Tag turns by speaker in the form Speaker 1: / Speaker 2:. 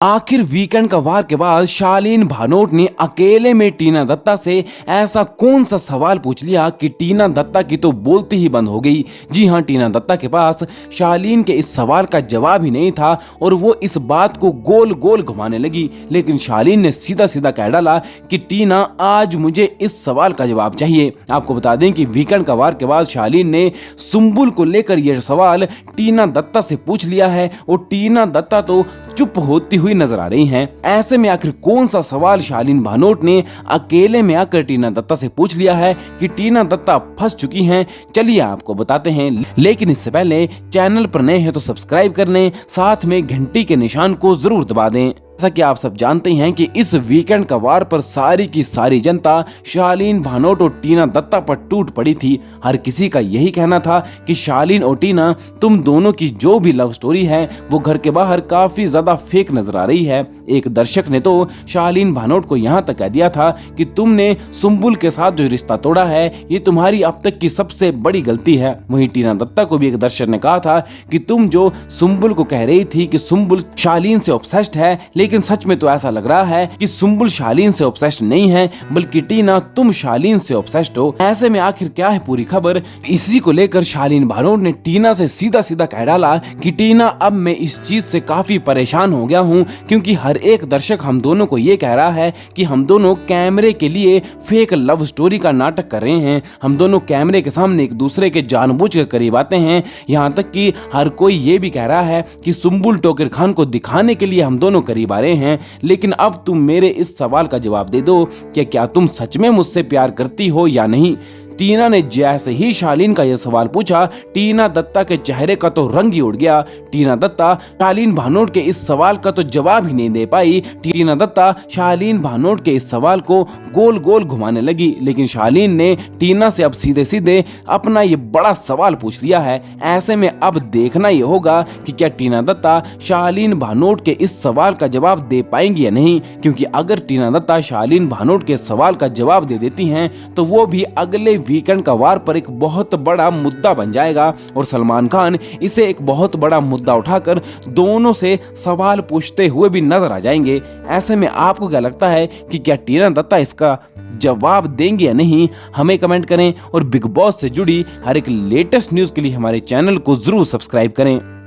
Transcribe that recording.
Speaker 1: आखिर वीकेंड का वार के बाद शालीन भानोट ने अकेले में टीना दत्ता से ऐसा कौन सा सवाल पूछ लिया कि टीना दत्ता की तो बोलती ही बंद हो गई। जी हां, टीना दत्ता के पास शालीन के इस सवाल का जवाब ही नहीं था और वो इस बात को गोल गोल घुमाने लगी। लेकिन शालीन ने सीधा सीधा कह डाला कि टीना, आज मुझे इस सवाल का जवाब चाहिए। आपको बता दें कि वीकेंड का वार के बाद शालीन ने सुंबुल को लेकर यह सवाल टीना दत्ता से पूछ लिया है और टीना दत्ता तो चुप होती हुई नजर आ रही हैं। ऐसे में आखिर कौन सा सवाल शालीन भानोट ने अकेले में आकर टीना दत्ता से पूछ लिया है कि टीना दत्ता फंस चुकी हैं, चलिए आपको बताते हैं। लेकिन इससे पहले चैनल पर नए हैं तो सब्सक्राइब कर लें, साथ में घंटी के निशान को जरूर दबा दें। जैसा कि आप सब जानते हैं कि इस वीकेंड का वार पर सारी की सारी जनता शालीन भानोट और टीना दत्ता पर टूट पड़ी थी। हर किसी का यही कहना था कि शालीन और टीना, तुम दोनों की जो भी लव स्टोरी है वो घर के बाहर काफी ज्यादा फेक नजर आ रही है। एक दर्शक ने तो शालीन भानोट को यहाँ तक कह दिया था कि तुमने सुंबुल के साथ जो रिश्ता तोड़ा है ये तुम्हारी अब तक की सबसे बड़ी गलती है। वहीं टीना दत्ता को भी एक दर्शक ने कहा था कि तुम जो सुंबुल को कह रही थी कि सुंबुल शालीन से ऑब्सेस्ड है, लेकिन सच में तो ऐसा लग रहा है कि सुंबुल शालीन से ऑब्सेस्ड नहीं है, बल्कि टीना तुम शालीन से ऑब्सेस्ड हो। ऐसे में आखिर क्या है पूरी खबर, इसी को लेकर शालीन भानोट ने टीना से सीधा सीधा कह डाला कि टीना, अब मैं इस चीज से काफी परेशान हो गया हूँ, क्योंकि हर एक दर्शक हम दोनों को ये कह रहा है कि हम दोनों कैमरे के लिए फेक लव स्टोरी का नाटक कर रहे हैं। हम दोनों कैमरे के सामने एक दूसरे के जानबूझकर करीब आते हैं। यहाँ तक कि हर कोई ये भी कह रहा है कि सुंबुल टोकर खान को दिखाने के लिए हम दोनों करीब आ रहे हैं। लेकिन अब तुम मेरे इस सवाल का जवाब दे दो कि क्या तुम सच में मुझसे प्यार करती हो या नहीं। टीना ने जैसे ही शालीन का यह सवाल पूछा, टीना दत्ता के चेहरे का तो रंग ही उड़ गया। टीना दत्ता शालीन भानोट के इस सवाल का तो जवाब ही नहीं दे पाई। टीना दत्ता शालीन भानोट के इस सवाल को गोल गोल घुमाने लगी। लेकिन शालीन ने टीना से अब सीधे सीधे अपना ये बड़ा सवाल पूछ लिया है। ऐसे में अब देखना ये होगा कि क्या टीना दत्ता शालीन भानोट के इस सवाल का जवाब दे पाएंगी या नहीं, क्योंकि अगर टीना दत्ता शालीन भानोट के सवाल का जवाब दे देती हैं तो वो भी अगले वीकेंड का वार पर एक बहुत बड़ा मुद्दा बन जाएगा और सलमान खान इसे एक बहुत बड़ा मुद्दा उठाकर दोनों से सवाल पूछते हुए भी नजर आ जाएंगे। ऐसे में आपको क्या लगता है कि क्या टीना दत्ता इसका जवाब देंगे या नहीं, हमें कमेंट करें और बिग बॉस से जुड़ी हर एक लेटेस्ट न्यूज के लिए हमारे चैनल को जरूर सब्सक्राइब करें।